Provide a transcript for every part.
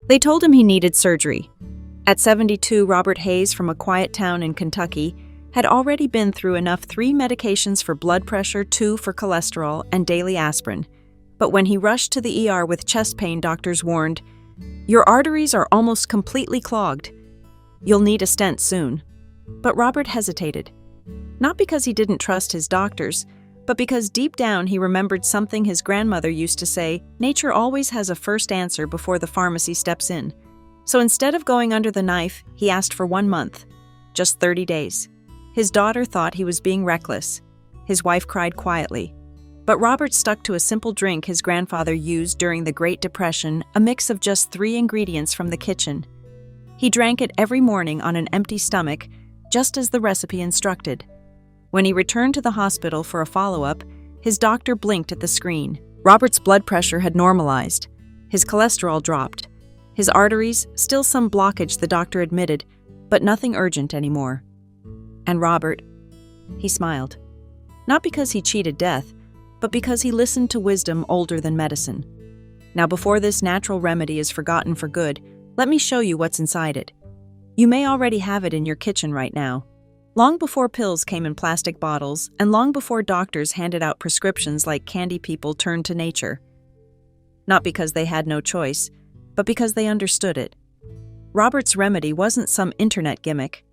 They told him he needed surgery. At 72, Robert Hayes from a quiet town in Kentucky had already been through enough 3 medications for blood pressure, 2 for cholesterol, and daily aspirin. But when he rushed to the ER with chest pain, doctors warned, "Your arteries are almost completely clogged. You'll need a stent soon." But Robert hesitated. Not because he didn't trust his doctors, but because deep down he remembered something his grandmother used to say: nature always has a first answer before the pharmacy steps in. So instead of going under the knife, he asked for 1 month, just 30 days. His daughter thought he was being reckless. His wife cried quietly. But Robert stuck to a simple drink his grandfather used during the Great Depression, a mix of just 3 ingredients from the kitchen. He drank it every morning on an empty stomach, just as the recipe instructed. When he returned to the hospital for a follow-up, his doctor blinked at the screen. Robert's blood pressure had normalized. His cholesterol dropped. His arteries, still some blockage, the doctor admitted, but nothing urgent anymore. And Robert, he smiled. Not because he cheated death, but because he listened to wisdom older than medicine. Now, before this natural remedy is forgotten for good, let me show you what's inside it. You may already have it in your kitchen right now. Long before pills came in plastic bottles, and long before doctors handed out prescriptions like candy, people turned to nature. Not because they had no choice, but because they understood it. Robert's remedy wasn't some internet gimmick.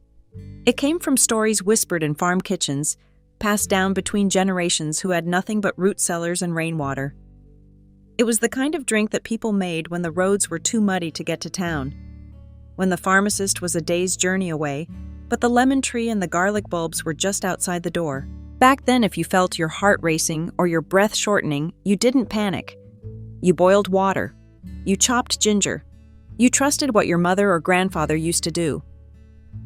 It came from stories whispered in farm kitchens, passed down between generations who had nothing but root cellars and rainwater. It was the kind of drink that people made when the roads were too muddy to get to town, when the pharmacist was a day's journey away, but the lemon tree and the garlic bulbs were just outside the door. Back then, if you felt your heart racing or your breath shortening, you didn't panic. You boiled water. You chopped ginger. You trusted what your mother or grandfather used to do.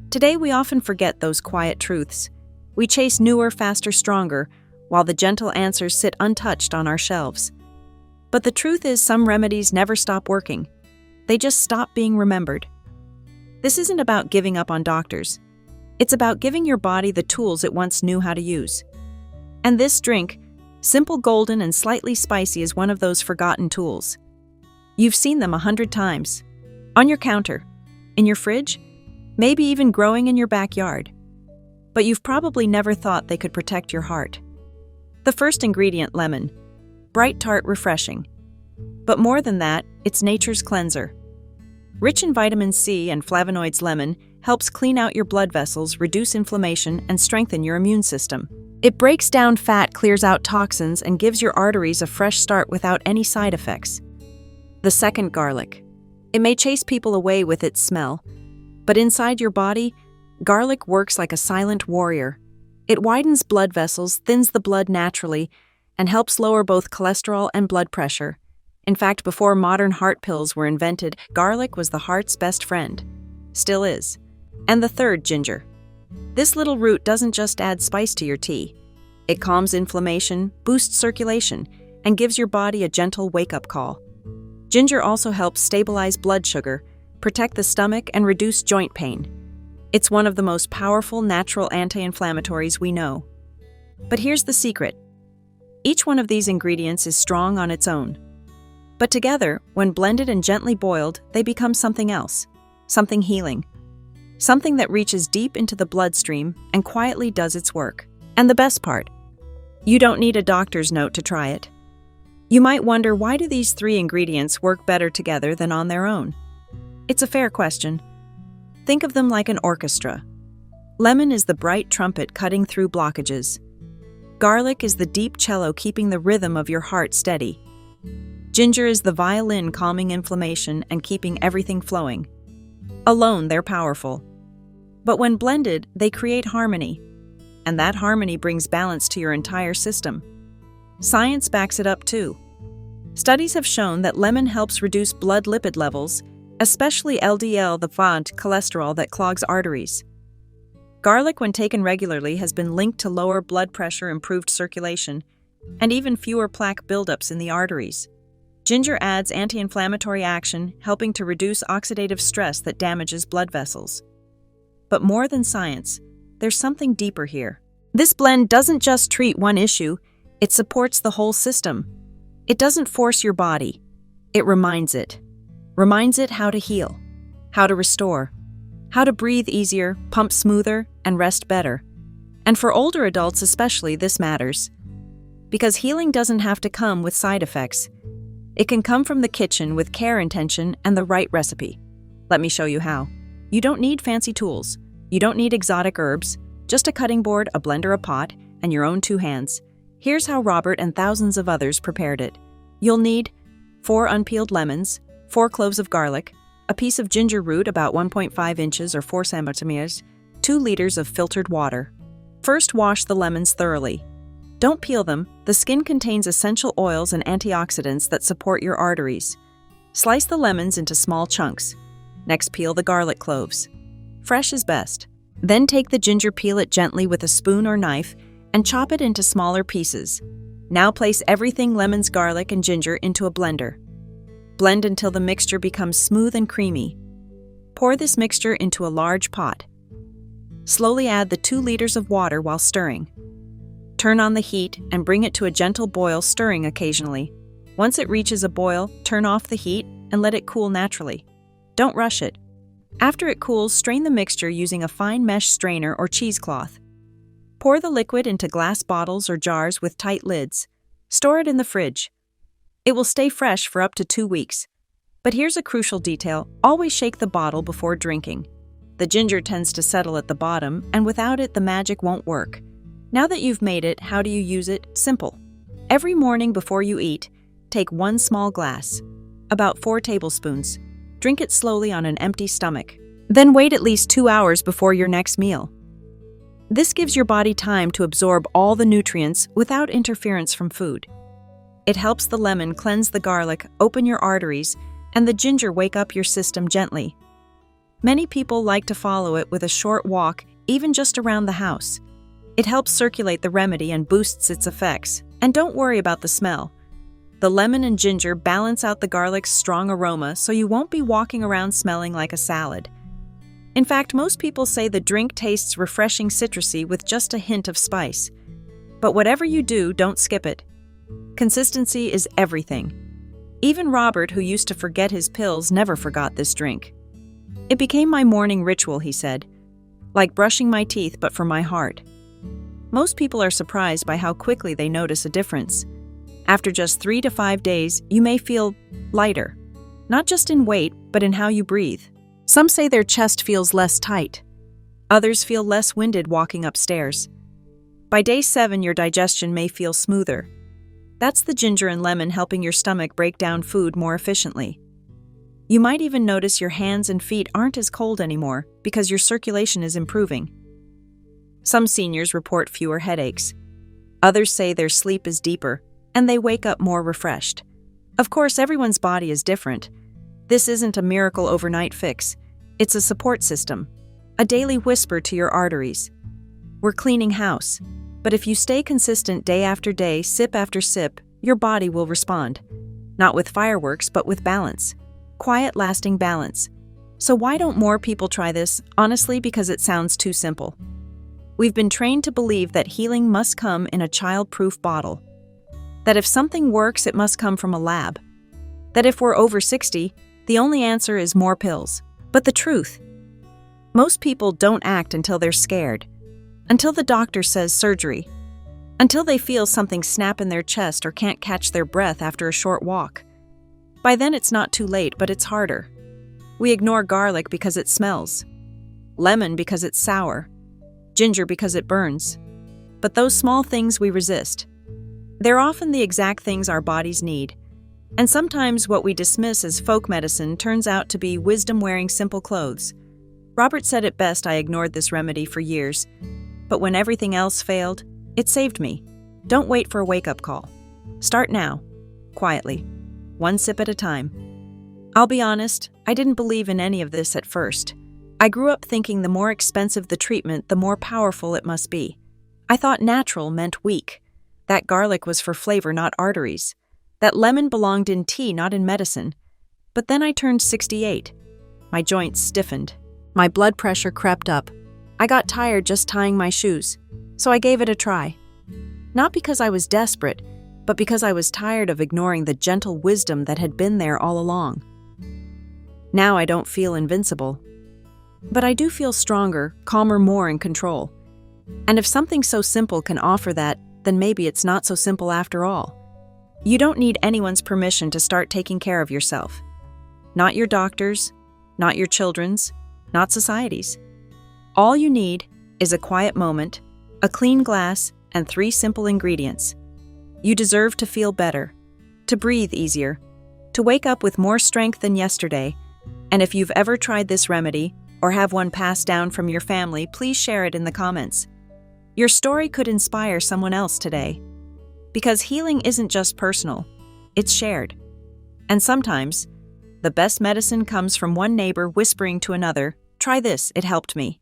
Today, we often forget those quiet truths. We chase newer, faster, stronger, while the gentle answers sit untouched on our shelves. But the truth is, some remedies never stop working. They just stop being remembered. This isn't about giving up on doctors. It's about giving your body the tools it once knew how to use. And this drink, simple, golden, and slightly spicy, is one of those forgotten tools. You've seen them 100 times. On your counter, in your fridge, maybe even growing in your backyard. But you've probably never thought they could protect your heart. The first ingredient, lemon. Bright, tart, refreshing. But more than that, it's nature's cleanser. Rich in vitamin C and flavonoids, lemon helps clean out your blood vessels, reduce inflammation, and strengthen your immune system. It breaks down fat, clears out toxins, and gives your arteries a fresh start without any side effects. The second, garlic. It may chase people away with its smell, but inside your body, garlic works like a silent warrior. It widens blood vessels, thins the blood naturally, and helps lower both cholesterol and blood pressure. In fact, before modern heart pills were invented, garlic was the heart's best friend. Still is. And the third, ginger. This little root doesn't just add spice to your tea. It calms inflammation, boosts circulation, and gives your body a gentle wake-up call. Ginger also helps stabilize blood sugar, protect the stomach, and reduce joint pain. It's one of the most powerful natural anti-inflammatories we know. But here's the secret. Each one of these ingredients is strong on its own. But together, when blended and gently boiled, they become something else, something healing, something that reaches deep into the bloodstream and quietly does its work. And the best part, you don't need a doctor's note to try it. You might wonder, why do these 3 ingredients work better together than on their own? It's a fair question. Think of them like an orchestra. Lemon is the bright trumpet cutting through blockages. Garlic is the deep cello keeping the rhythm of your heart steady. Ginger is the violin calming inflammation and keeping everything flowing. Alone, they're powerful. But when blended, they create harmony. And that harmony brings balance to your entire system. Science backs it up too. Studies have shown that lemon helps reduce blood lipid levels, especially LDL, the bad cholesterol that clogs arteries. Garlic, when taken regularly, has been linked to lower blood pressure, improved circulation, and even fewer plaque buildups in the arteries. Ginger adds anti-inflammatory action, helping to reduce oxidative stress that damages blood vessels. But more than science, there's something deeper here. This blend doesn't just treat one issue, it supports the whole system. It doesn't force your body, it reminds it. reminds it how to heal, how to restore, how to breathe easier, pump smoother, and rest better. And for older adults especially, this matters. Because healing doesn't have to come with side effects. It can come from the kitchen with care, intention, and the right recipe. Let me show you how. You don't need fancy tools. You don't need exotic herbs, just a cutting board, a blender, a pot, and your own 2 hands. Here's how Robert and thousands of others prepared it. You'll need 4 unpeeled lemons, 4 cloves of garlic, a piece of ginger root about 1.5 inches or 4 centimeters, 2 liters of filtered water. First, wash the lemons thoroughly. Don't peel them. The skin contains essential oils and antioxidants that support your arteries. Slice the lemons into small chunks. Next, peel the garlic cloves. Fresh is best. Then take the ginger, peel it gently with a spoon or knife, and chop it into smaller pieces. Now place everything lemons, garlic, and ginger into a blender. Blend until the mixture becomes smooth and creamy. Pour this mixture into a large pot. Slowly add the 2 liters of water while stirring. Turn on the heat and bring it to a gentle boil, stirring occasionally. Once it reaches a boil, turn off the heat and let it cool naturally. Don't rush it. After it cools, strain the mixture using a fine mesh strainer or cheesecloth. Pour the liquid into glass bottles or jars with tight lids. Store it in the fridge. It will stay fresh for up to 2 weeks. But here's a crucial detail: always shake the bottle before drinking. The ginger tends to settle at the bottom, and without it, the magic won't work. Now that you've made it, how do you use it? Simple. Every morning before you eat, take 1 small glass, about 4 tablespoons. Drink it slowly on an empty stomach. Then wait at least 2 hours before your next meal. This gives your body time to absorb all the nutrients without interference from food. It helps the lemon cleanse the garlic, open your arteries, and the ginger wake up your system gently. Many people like to follow it with a short walk, even just around the house. It helps circulate the remedy and boosts its effects. And don't worry about the smell. The lemon and ginger balance out the garlic's strong aroma, so you won't be walking around smelling like a salad. In fact, most people say the drink tastes refreshing, citrusy with just a hint of spice. But whatever you do, don't skip it. Consistency is everything. Even Robert, who used to forget his pills, never forgot this drink. It became my morning ritual, he said. Like brushing my teeth, but for my heart. Most people are surprised by how quickly they notice a difference. After just 3 to 5 days, you may feel lighter. Not just in weight, but in how you breathe. Some say their chest feels less tight. Others feel less winded walking upstairs. By day 7, your digestion may feel smoother. That's the ginger and lemon helping your stomach break down food more efficiently. You might even notice your hands and feet aren't as cold anymore because your circulation is improving. Some seniors report fewer headaches. Others say their sleep is deeper, and they wake up more refreshed. Of course, everyone's body is different. This isn't a miracle overnight fix. It's a support system, a daily whisper to your arteries. We're cleaning house, but if you stay consistent day after day, sip after sip, your body will respond. Not with fireworks, but with balance. Quiet, lasting balance. So why don't more people try this? Honestly, because it sounds too simple. We've been trained to believe that healing must come in a child-proof bottle. That if something works, it must come from a lab. That if we're over 60, the only answer is more pills. But the truth, most people don't act until they're scared, until the doctor says surgery, until they feel something snap in their chest or can't catch their breath after a short walk. By then it's not too late, but it's harder. We ignore garlic because it smells, lemon because it's sour, ginger because it burns. But those small things we resist. They're often the exact things our bodies need. And sometimes what we dismiss as folk medicine turns out to be wisdom wearing simple clothes. Robert said it best: I ignored this remedy for years. But when everything else failed, it saved me. Don't wait for a wake-up call. Start now, quietly, 1 sip at a time. I'll be honest, I didn't believe in any of this at first. I grew up thinking the more expensive the treatment, the more powerful it must be. I thought natural meant weak. That garlic was for flavor, not arteries. That lemon belonged in tea, not in medicine. But then I turned 68. My joints stiffened. My blood pressure crept up. I got tired just tying my shoes. So I gave it a try. Not because I was desperate, but because I was tired of ignoring the gentle wisdom that had been there all along. Now I don't feel invincible. But I do feel stronger, calmer, more in control. And if something so simple can offer that, then maybe it's not so simple after all. You don't need anyone's permission to start taking care of yourself. Not your doctor's, not your children's, not society's. All you need is a quiet moment, a clean glass, and 3 simple ingredients. You deserve to feel better, to breathe easier, to wake up with more strength than yesterday. And if you've ever tried this remedy or have one passed down from your family, please share it in the comments. Your story could inspire someone else today. Because healing isn't just personal, it's shared. And sometimes, the best medicine comes from one neighbor whispering to another, "Try this, it helped me."